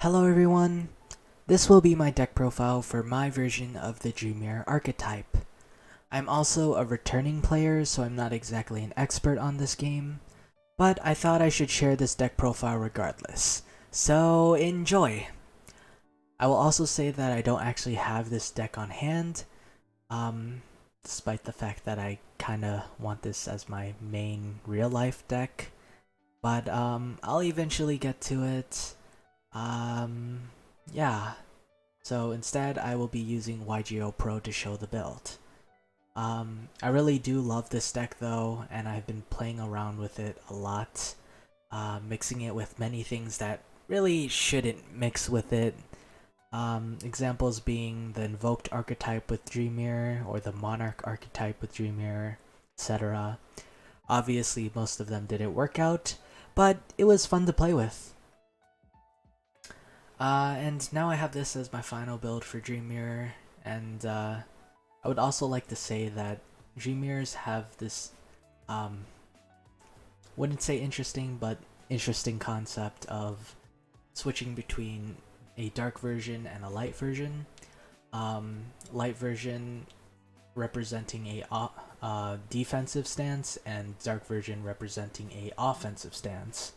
Hello everyone! This will be my deck profile for my version of the Dreamir archetype. I'm also a returning player, so I'm not exactly an expert on this game, but I thought I should share this deck profile regardless. So enjoy! I will also say that I don't actually have this deck on hand, um, despite the fact that I kinda want this as my main real life deck, but I'll eventually get to it. Um, yeah. So instead, I will be using Yugioh Pro to show the build. I really do love this deck though, and I've been playing around with it a lot, mixing it with many things that really shouldn't mix with it. Examples being the Invoked archetype with Dreamir, or the Monarch archetype with Dreamir, etc. Obviously, most of them didn't work out, but it was fun to play with. And now I have this as my final build for Dreamir, and I would also like to say that Dreamirs have this, um, wouldn't say interesting, but interesting concept of switching between a dark version and a light version. Light version representing a defensive stance, and dark version representing a offensive stance.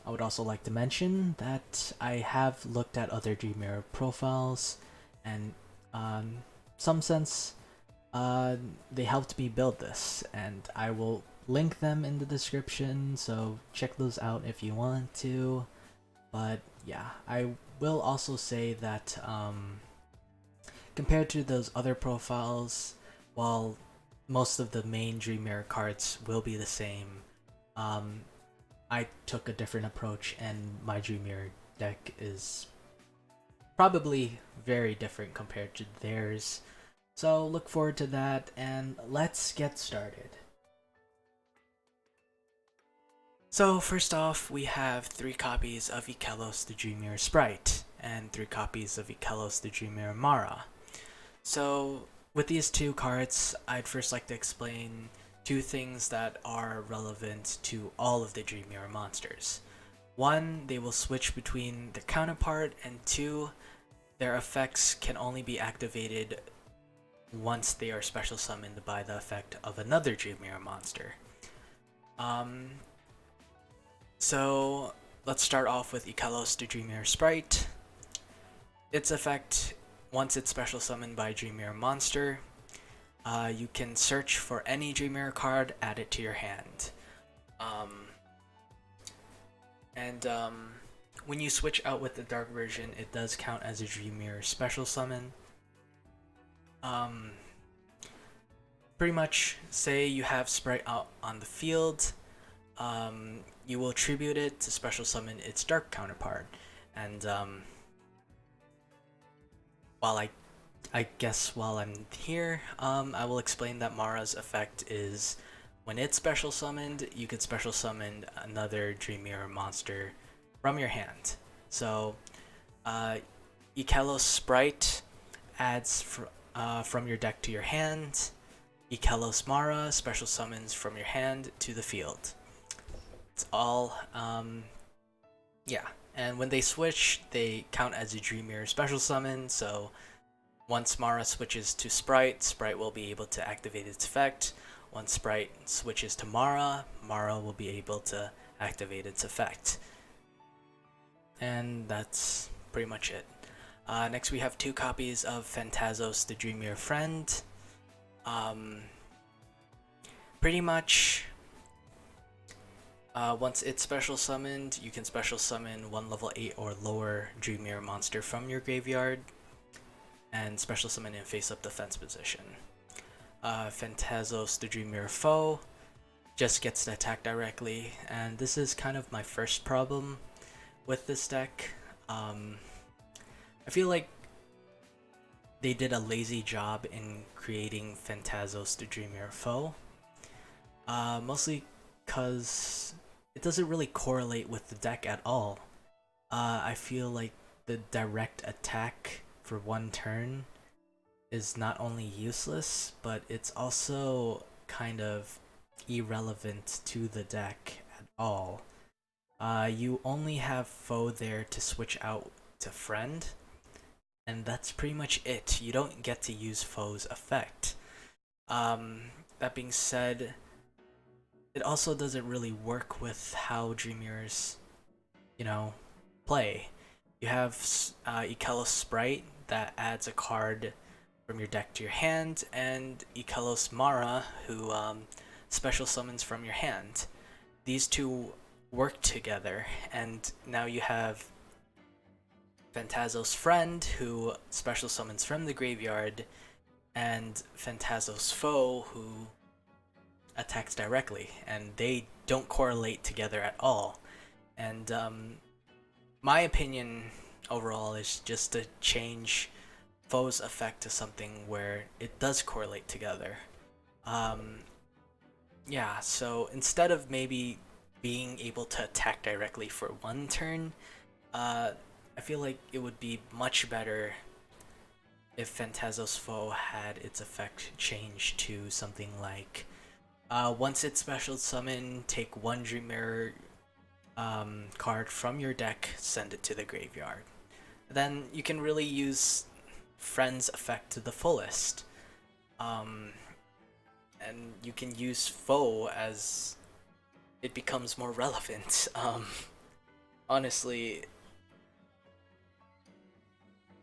I would also like to mention that I have looked at other Dreamir profiles, and some sense, they helped me build this, and I will link them in the description, so check those out if you want to. But yeah, I will also say that compared to those other profiles, while most of the main Dreamir cards will be the same, um, I took a different approach, and my Dreamir deck is probably very different compared to theirs. So look forward to that, and let's get started. So first off, we have 3 copies of Ikelos the Dreamir Sprite, and 3 copies of Ikelos the Dreamir Mara. So with these 2 cards, I'd first like to explain 2 things that are relevant to all of the Dreamir monsters. 1, they will switch between their counterpart, and 2, their effects can only be activated once they are special summoned by the effect of another Dreamir monster. So let's start off with Ikelos the Dreamir Sprite. Its effect, once it's special summoned by a Dreamir monster, you can search for any Dreamir card, add it to your hand. When you switch out with the dark version, it does count as a Dreamir special summon. Pretty much, say you have Sprite out on the field, you will tribute it to special summon its dark counterpart. And I guess while I'm here, I will explain that Mara's effect is when it's special summoned, you could special summon another Dreamir monster from your hand. So, Ikelos Sprite adds from your deck to your hand. Ikelos Mara special summons from your hand to the field. It's all, yeah. And when they switch, they count as a Dreamir special summon, so once Mara switches to Sprite, Sprite will be able to activate its effect. Once Sprite switches to Mara, Mara will be able to activate its effect. And that's pretty much it. Next, we have 2 copies of Phantasms the Dreamir Friend. Pretty much, once it's special summoned, you can special summon 1 level 8 or lower Dreamir monster from your graveyard, and special summon in face-up defense position. Phantasms the Dreamir Foe just gets to attack directly, and this is kind of my first problem with this deck. I feel like they did a lazy job in creating Phantasms the Dreamir Foe, mostly because it doesn't really correlate with the deck at all. I feel like the direct attack for 1 turn is not only useless, but it's also kind of irrelevant to the deck at all. You only have foe there to switch out to friend, and that's pretty much it. You don't get to use foe's effect. That being said, it also doesn't really work with how Dream Mirrors, play. You have Ikelos Sprite that adds a card from your deck to your hand, and Ikelos Mara, who special summons from your hand. These two work together, and now you have Phantasm's friend, who special summons from the graveyard, and Phantasm's foe, who attacks directly, and they don't correlate together at all. And my opinion overall is just to change foe's effect to something where it does correlate together. Um, yeah, so instead of maybe being able to attack directly for one turn, I feel like it would be much better if Phantasm's foe had its effect changed to something like once it's special summon, take one Dream Mirror card from your deck, send it to the graveyard. Then you can really use Friend's effect to the fullest. And you can use foe as it becomes more relevant. Honestly,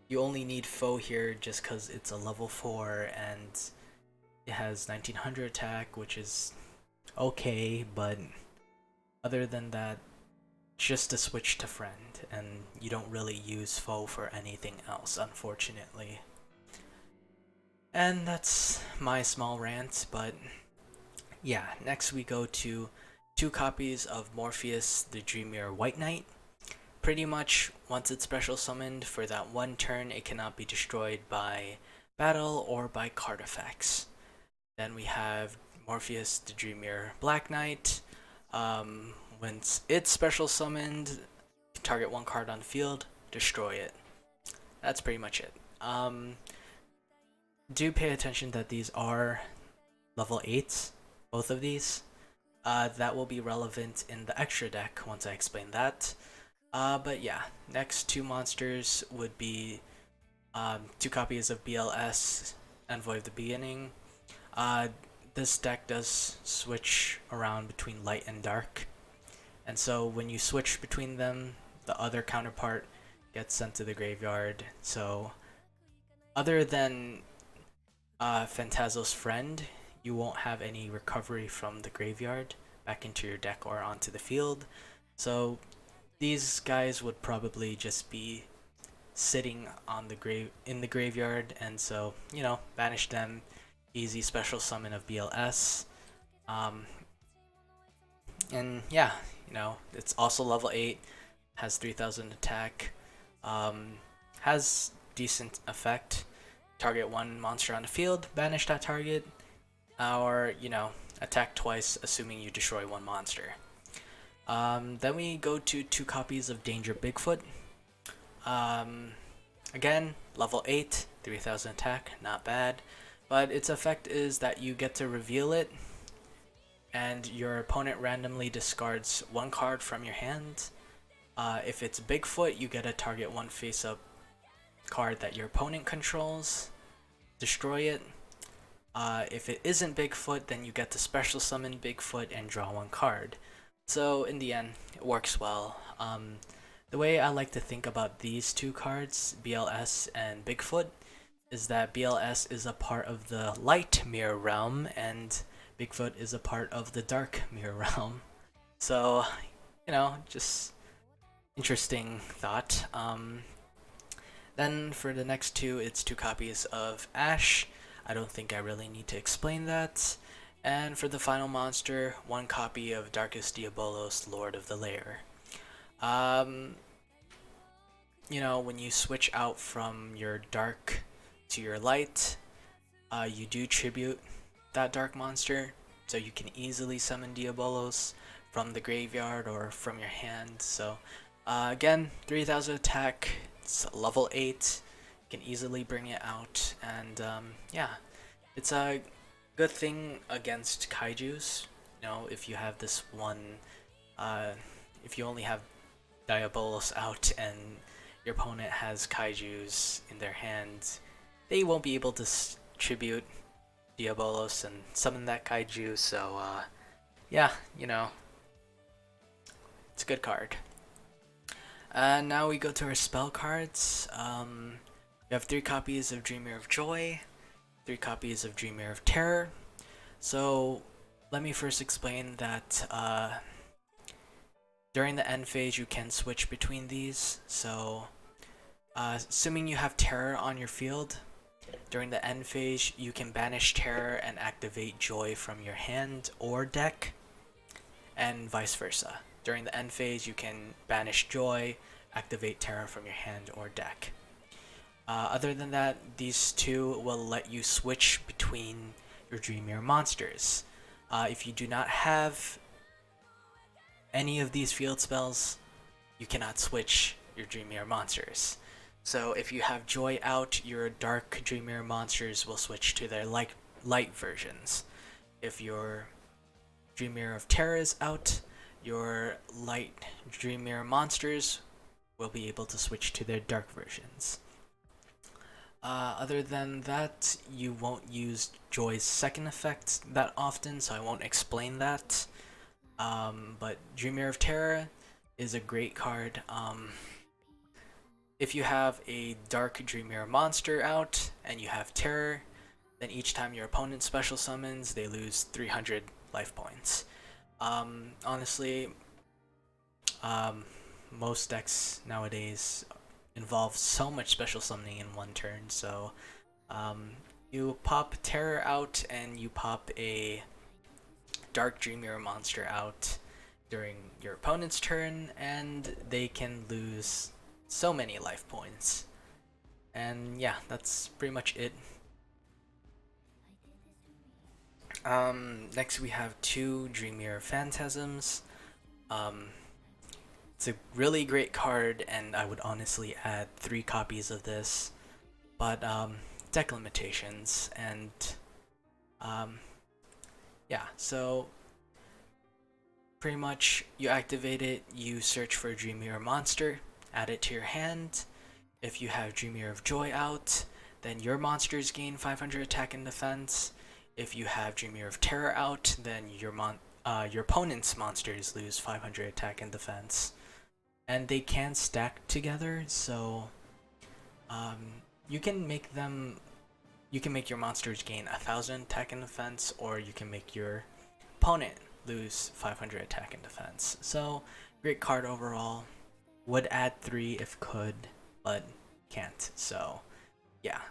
you only need foe here just because it's a level 4 and it has 1900 attack, which is okay, but other than that, just a switch to friend, and you don't really use foe for anything else, unfortunately. And that's my small rant, but yeah, next we go to 2 copies of Morpheus the Dream Mirror White Knight. Pretty much, once it's special summoned, for that one turn, it cannot be destroyed by battle or by card effects. Then we have Morpheus the Dream Mirror Black Knight. When it's special summoned, target one card on the field, destroy it. That's pretty much it. Do pay attention that these are level 8s, both of these. That will be relevant in the extra deck once I explain that. But yeah, next 2 monsters would be 2 copies of BLS, Envoy of the Beginning. This deck does switch around between light and dark, and so when you switch between them, the other counterpart gets sent to the graveyard. So other than Phantasm's friend, you won't have any recovery from the graveyard back into your deck or onto the field. So these guys would probably just be sitting on in the graveyard, and so banish them. Easy special summon of BLS. And yeah, it's also level 8, has 3000 attack, has decent effect. Target one monster on the field, banish that target, or attack twice, assuming you destroy one monster. Then we go to 2 copies of Danger Bigfoot. Again, level 8, 3000 attack, not bad. But its effect is that you get to reveal it, and your opponent randomly discards 1 card from your hand. If it's Bigfoot, you get to target 1 face-up card that your opponent controls, destroy it. If it isn't Bigfoot, then you get to special summon Bigfoot and draw 1 card. So in the end, it works well. The way I like to think about these 2 cards, BLS and Bigfoot, is that BLS is a part of the light mirror realm and Bigfoot is a part of the dark mirror realm. So, just interesting thought. Then for the next 2, it's 2 copies of Ash. I don't think I really need to explain that. And for the final monster, 1 copy of Darkus Diabolos, Lord of the Lair. When you switch out from your dark to your light, you do tribute that dark monster, so you can easily summon Diabolos from the graveyard or from your hand. So again, 3000 attack, it's level 8, you can easily bring it out, and yeah, it's a good thing against kaijus. If you have this one, if you only have Diabolos out and your opponent has Kaijus in their hands, they won't be able to tribute Diabolos and summon that Kaiju, so yeah, you know, it's a good card. Now we go to our spell cards. We have 3 copies of Dreamer of Joy, 3 copies of Dreamer of Terror. So let me first explain that during the end phase you can switch between these. So assuming you have Terror on your field, during the end phase you can banish Terror and activate Joy from your hand or deck, and vice versa. During the end phase you can banish Joy, activate Terror from your hand or deck. Other than that, these 2 will let you switch between your Dream Mirror monsters. If you do not have any of these field spells, you cannot switch your Dream Mirror monsters. So if you have Joy out, your Dark Dream Mirror monsters will switch to their light versions. If your Dream Mirror of Terror is out, your light Dream Mirror monsters will be able to switch to their dark versions. Other than that, you won't use Joy's second effect that often, so I won't explain that. But Dream Mirror of Terror is a great card. If you have a Dark Dream Mirror monster out and you have Terror, then each time your opponent special summons, they lose 300 life points. Honestly, most decks nowadays involve so much special summoning in one turn, so you pop Terror out and you pop a Dark Dream Mirror monster out during your opponent's turn, and they can lose so many life points. And yeah, that's pretty much it. Next we have 2 Dream Mirror Phantasms. It's a really great card, and I would honestly add 3 copies of this, but deck limitations, and yeah, so pretty much you activate it, you search for a Dream Mirror monster, add it to your hand. If you have Dream Mirror of Joy out, then your monsters gain 500 attack and defense. If you have Dream Mirror of Terror out, then your opponent's monsters lose 500 attack and defense. And they can stack together, so you can make your monsters gain 1000 attack and defense, or you can make your opponent lose 500 attack and defense. So great card overall. Would add 3 if could, but can't. So yeah.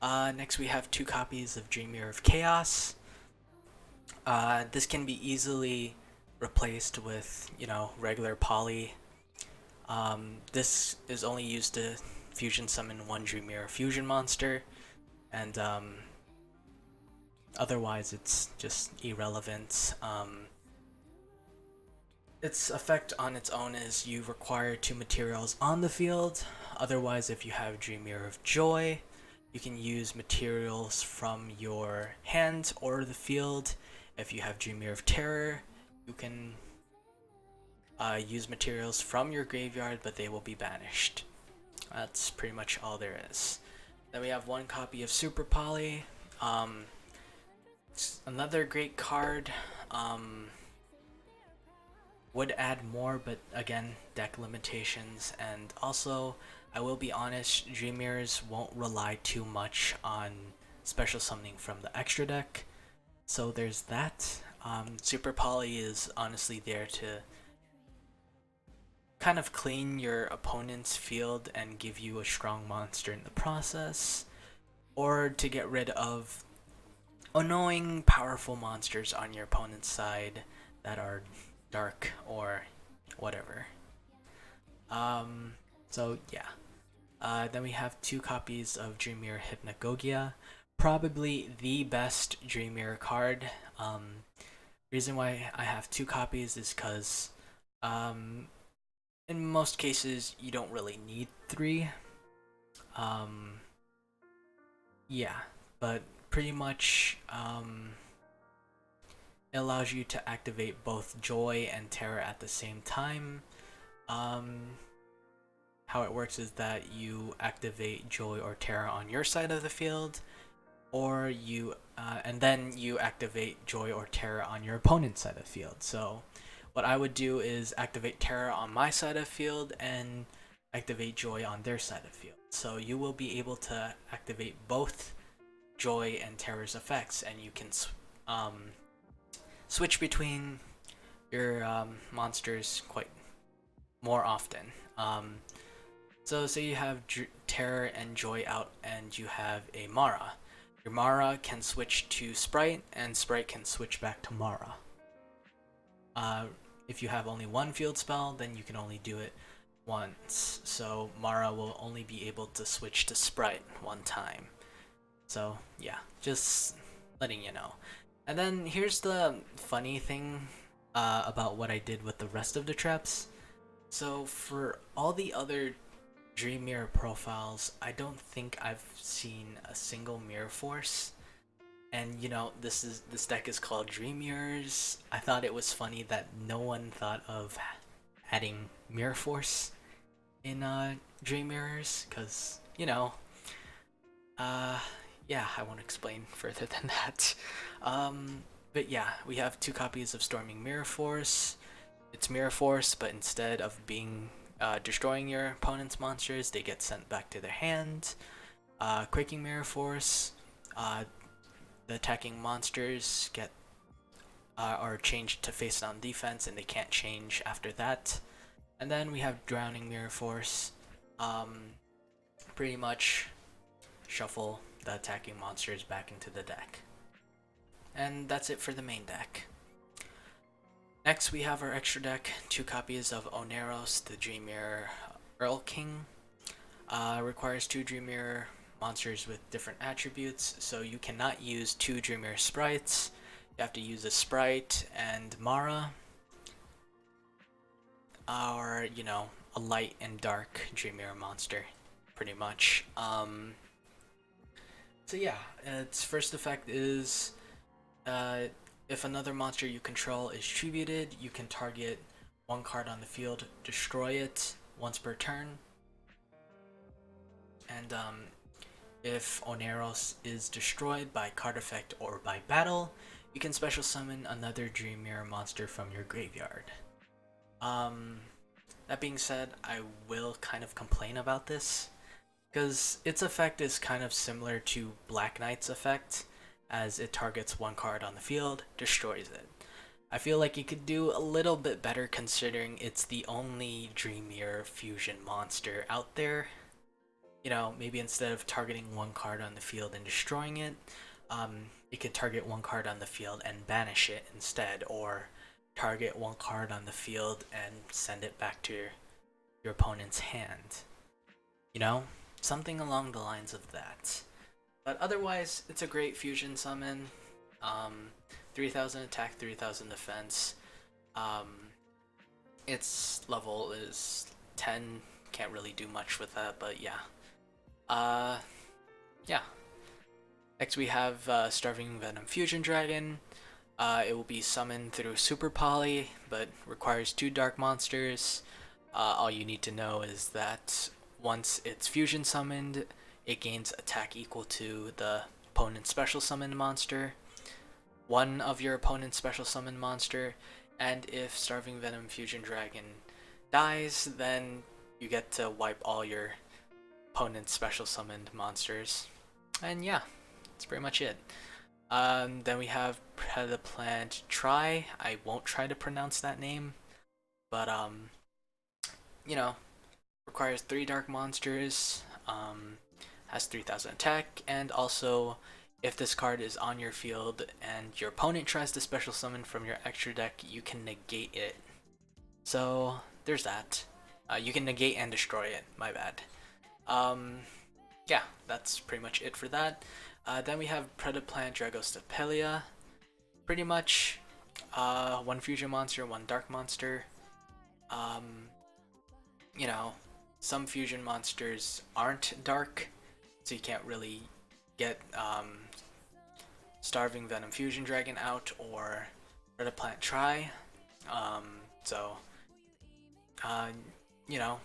Next we have 2 copies of Dream Mirror of Chaos. This can be easily replaced with, regular poly. This is only used to fusion summon 1 Dream Mirror fusion monster, and otherwise it's just irrelevant. Its effect on its own is you require 2 materials on the field. Otherwise, if you have Dream Mirror of Joy, you can use materials from your hand or the field. If you have Dream Mirror of Terror, you can use materials from your graveyard, but they will be banished. That's pretty much all there is. Then we have 1 copy of Super Poly. It's another great card. Would add more, but again, deck limitations. And also, I will be honest, Dream Mirrors won't rely too much on special summoning from the extra deck. So there's that. Super Poly is honestly there to kind of clean your opponent's field and give you a strong monster in the process, or to get rid of annoying powerful monsters on your opponent's side that are dark or whatever. So yeah. Then we have 2 copies of Dream Mirror Hypnagogia, probably the best Dream Mirror card. Reason why I have 2 copies is because in most cases you don't really need 3. Yeah, but pretty much it allows you to activate both Joy and Terror at the same time. How it works is that you activate Joy or Terror on your side of the field, or and then you activate Joy or Terror on your opponent's side of the field. So what I would do is activate Terror on my side of the field and activate Joy on their side of the field. So you will be able to activate both Joy and Terror's effects, and you can switch between your monsters quite more often. So say you have Terror and Joy out and you have a Mara. Your Mara can switch to Sprite, and Sprite can switch back to Mara. If you have only one field spell, then you can only do it once. So Mara will only be able to switch to Sprite one time. So yeah, just letting you know. And then here's the funny thing about what I did with the rest of the traps. So for all the other Dream Mirror profiles, I don't think I've seen a single Mirror Force. And you know, this deck is called Dream Mirrors. I thought it was funny that no one thought of adding Mirror Force in Dream Mirrors, because you know, yeah, I won't explain further than that. But yeah, we have 2 copies of Storming Mirror Force. It's Mirror Force, but instead of being destroying your opponent's monsters, they get sent back to their hand. Quaking Mirror Force, the attacking monsters get are changed to face down defense, and they can't change after that. And then we have Drowning Mirror Force. Pretty much shuffle the attacking monsters back into the deck. And that's it for the main deck. Next, we have our extra deck, 2 copies of Oneros, the Dream Mirror Earl King. Requires 2 Dream Mirror monsters with different attributes, so you cannot use 2 Dream Mirror sprites. You have to use a sprite and Mara, or you know, a light and dark Dream Mirror monster, pretty much. So yeah, its first effect is if another monster you control is tributed, you can target 1 card on the field, destroy it once per turn. And if Oneros is destroyed by card effect or by battle, you can special summon another Dream Mirror monster from your graveyard. That being said, I will kind of complain about this, because its effect is kind of similar to Black Knight's effect, as it targets 1 card on the field, destroys it. I feel like you could do a little bit better considering it's the only Dream Mirror fusion monster out there. You know, maybe instead of targeting 1 card on the field and destroying it, you could target 1 card on the field and banish it instead, or target 1 card on the field and send it back to your opponent's hand. You know, something along the lines of that. But otherwise, it's a great fusion summon. 3000 attack, 3000 defense. Its level is 10. Can't really do much with that, but yeah. Yeah. Next we have Starving Venom Fusion Dragon. It will be summoned through Super Poly, but requires 2 dark monsters. All you need to know is that once it's fusion summoned, it gains attack equal to the opponent's special summon monster, 1 of your opponent's special summon monster, and if Starving Venom Fusion Dragon dies, then you get to wipe all your opponent's special summoned monsters. And yeah, that's pretty much it. Then we have Predaplant Try. I won't try to pronounce that name, but you know, requires 3 dark monsters, has 3000 attack, and also if this card is on your field and your opponent tries to special summon from your extra deck, you can negate it. So there's that. You can negate and destroy it, my bad. Yeah, that's pretty much it for that. Then we have Predaplant Dragos of Piglia. Pretty much 1 fusion monster, 1 dark monster. You know, some fusion monsters aren't dark, so you can't really get Starving Venom Fusion Dragon out or Predaplant Try. So you know,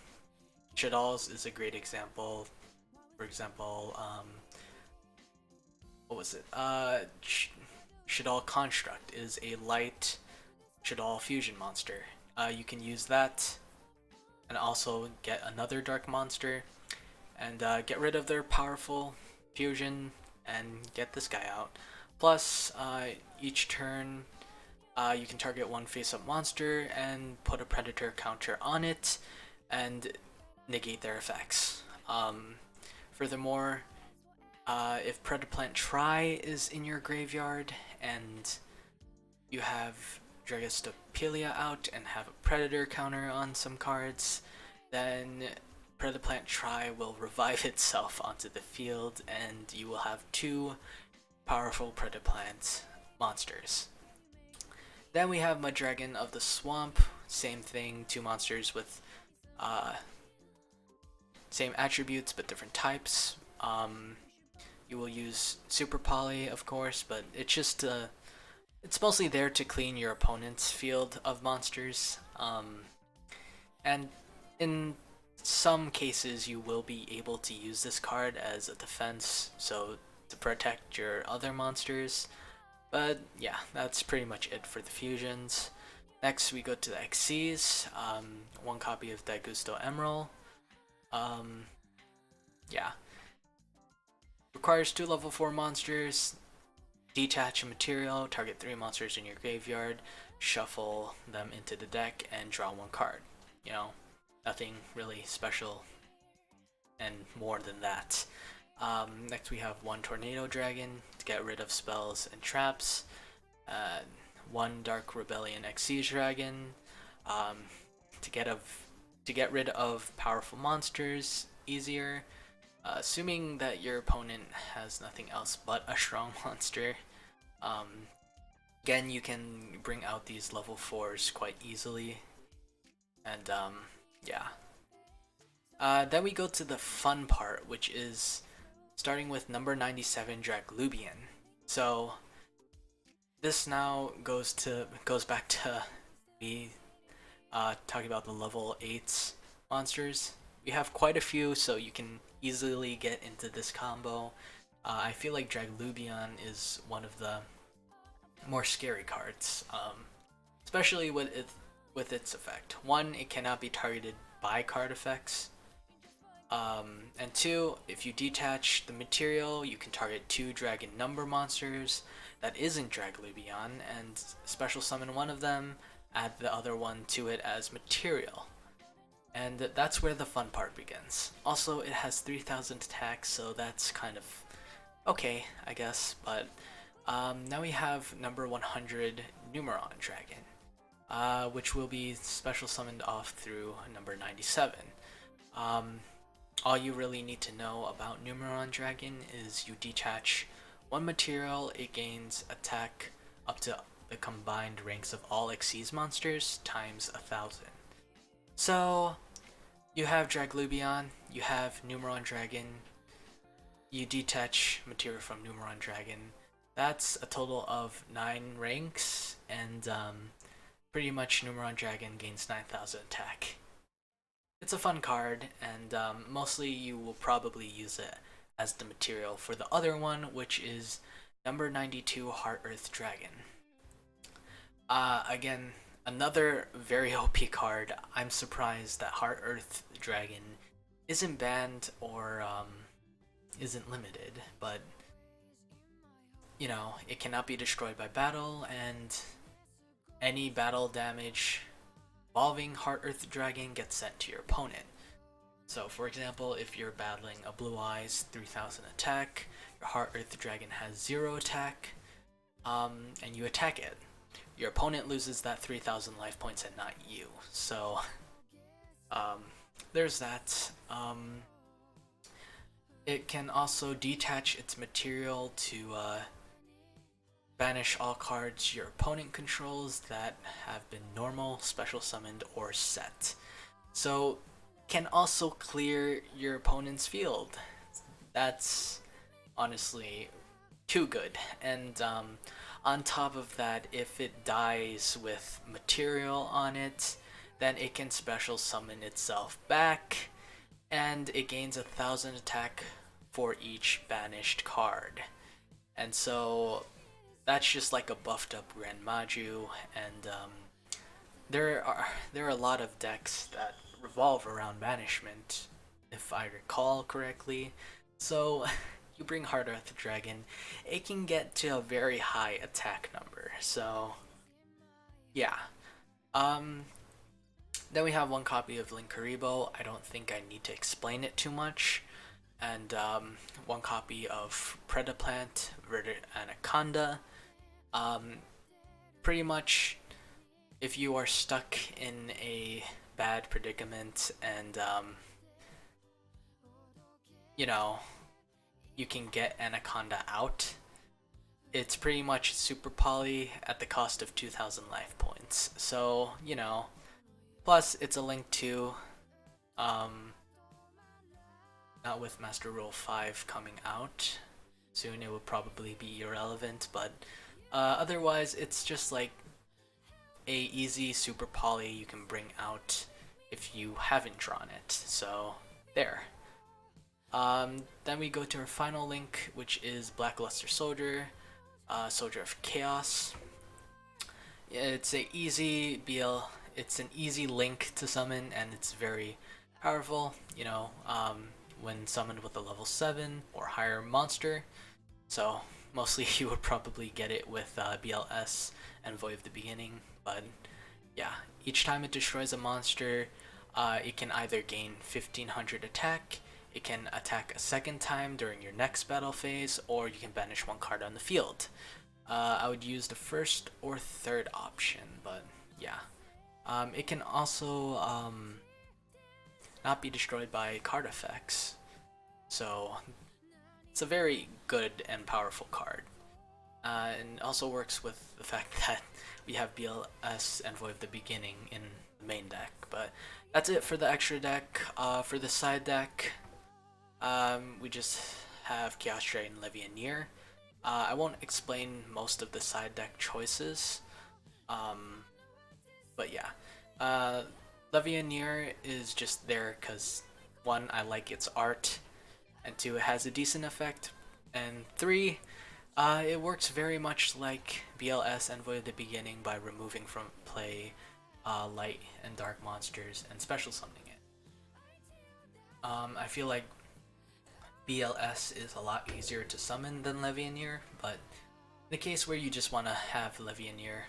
Shaddolls is a great example. For example, what was it? Shaddol Construct is a light Shaddol fusion monster. You can use that and also get another dark monster and get rid of their powerful fusion and get this guy out. Plus, each turn you can target one face-up monster and put a predator counter on it and negate their effects. Furthermore, if Predaplant Try is in your graveyard and you have Dragista Piglia out and have a predator counter on some cards, then Predaplant Try will revive itself onto the field and you will have two powerful Predaplant monsters. Then we have Mudragon of the Swamp, same thing, two monsters with same attributes but different types. You will use Super Poly, of course, but it's just it's mostly there to clean your opponent's field of monsters. And in some cases, you will be able to use this card as a defense, so to protect your other monsters. But yeah, that's pretty much it for the fusions. Next, we go to the XCs. One copy of Daigusto Emerald. Yeah. Requires 2 level 4 monsters. Detach a material, target 3 monsters in your graveyard, shuffle them into the deck, and draw 1 card. You know, nothing really special and more than that. Next we have 1 Tornado Dragon to get rid of spells and traps. 1 Dark Rebellion XC Dragon to get rid of powerful monsters easier. Assuming that your opponent has nothing else but a strong monster. Again, you can bring out these level 4s quite easily. And yeah. Then we go to the fun part, which is starting with number 97 Draglubian. So this now goes back to me talking about the level 8s monsters. We have quite a few, so you can easily get into this combo. I feel like Draglubian is one of the more scary cards, especially with its effect. 1, it cannot be targeted by card effects. And 2, if you detach the material, you can target 2 dragon number monsters that isn't Draglubian and special summon one of them, add the other one to it as material. And that's where the fun part begins. Also, it has 3000 attack, so that's kind of okay, I guess. But now we have number 100 Numeron Dragon, which will be special summoned off through number 97. All you really need to know about Numeron Dragon is you detach 1 material, it gains attack up to the combined ranks of all Xyz monsters times 1000. So you have Draglubian, you have Numeron Dragon, you detach material from Numeron Dragon. That's a total of 9 ranks, and pretty much Numeron Dragon gains 9000 attack. It's a fun card, and mostly you will probably use it as the material for the other one, which is number 92 Heart Earth Dragon. Again, another very OP card. I'm surprised that Heart Earth Dragon isn't banned or isn't limited, but you know, it cannot be destroyed by battle, and any battle damage involving Heart Earth Dragon gets sent to your opponent. So for example, if you're battling a Blue Eyes 3000 attack, your Heart Earth Dragon has 0 attack, and you attack it, your opponent loses that 3000 life points and not you. So there's that. It can also detach its material to banish all cards your opponent controls that have been normal, special summoned, or set. So can also clear your opponent's field. That's honestly too good. And on top of that, if it dies with material on it, then it can special summon itself back, and it gains 1,000 attack for each banished card. And so that's just like a buffed up Grand Maju, and there are a lot of decks that revolve around banishment, if I recall correctly. So you bring Heart Earth Dragon, it can get to a very high attack number. So yeah. Um, then we have one copy of Linkuriboh. I don't think I need to explain it too much. And one copy of Predaplant, Verdant Anaconda. Um, Pretty much, if you are stuck in a bad predicament and you know, you can get Anaconda out, it's pretty much super poly at the cost of 2,000 life points. So, you know, plus it's a link to, um, not with Master Rule 5 coming out soon, it will probably be irrelevant, but otherwise it's just like a easy super poly you can bring out if you haven't drawn it. So there. Then we go to our final link, which is Blackluster Soldier, Soldier of Chaos. It's a easy it's an easy link to summon, and it's very powerful. You know, when summoned with a level 7 or higher monster. So mostly you would probably get it with BLS and Void of the Beginning, but yeah, each time it destroys a monster, it can either gain 1,500 attack, it can attack a second time during your next battle phase, or you can banish one card on the field. I would use the first or third option, but yeah. It can also not be destroyed by card effects, so it's a very good and powerful card. And also works with the fact that we have BLS and Void of the Beginning in the main deck. But that's it for the extra deck. For the side deck, we just have Chaos Dragon and Levianeer. I won't explain most of the side deck choices, but yeah. Levianeer is just there because, one, I like its art, and two, it has a decent effect, and three, it works very much like BLS and Void of the Beginning by removing from play light and dark monsters and special summoning it. I feel like BLS is a lot easier to summon than Levianeer, but in the case where you just want to have Levianeer,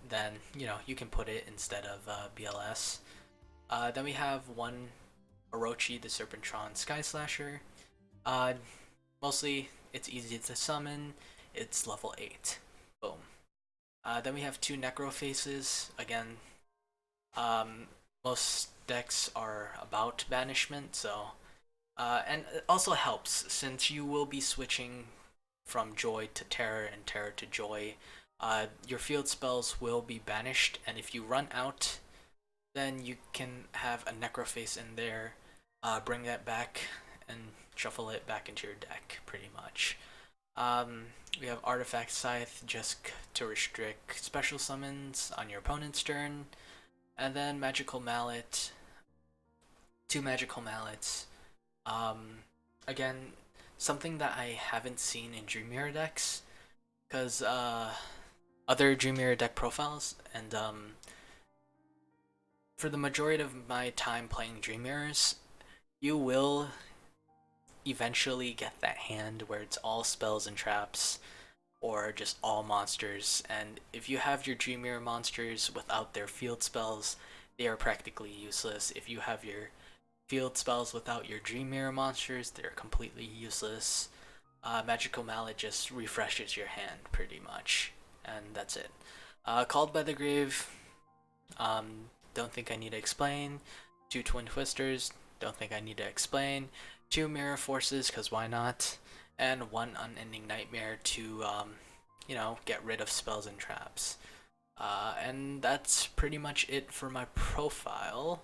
then, you know, you can put it instead of BLS. Then we have one Orochi the Serpentron Sky Slasher. Mostly it's easy to summon, it's level 8. Boom. Then we have two Necro Faces. Again, most decks are about banishment, so and it also helps since you will be switching from Joy to Terror and Terror to Joy. Your field spells will be banished, and if you run out, then you can have a Necroface in there, bring that back, and shuffle it back into your deck, pretty much. We have Artifact Scythe just to restrict special summons on your opponent's turn, and then Magical Mallet, two Magical Mallets. Again, something that I haven't seen in Dream Mirror decks, because other Dream Mirror deck profiles, and for the majority of my time playing Dream Mirrors, you will eventually get that hand where it's all spells and traps, or just all monsters, and if you have your Dream Mirror monsters without their field spells, they are practically useless. If you have your field spells without your Dream Mirror monsters, they're completely useless. Magical Mallet just refreshes your hand, pretty much, and that's it. Called by the Grave, don't think I need to explain. Two Twin Twisters, don't think I need to explain. Two Mirror Forces, because why not? And one Unending Nightmare to, you know, get rid of spells and traps. And that's pretty much it for my profile.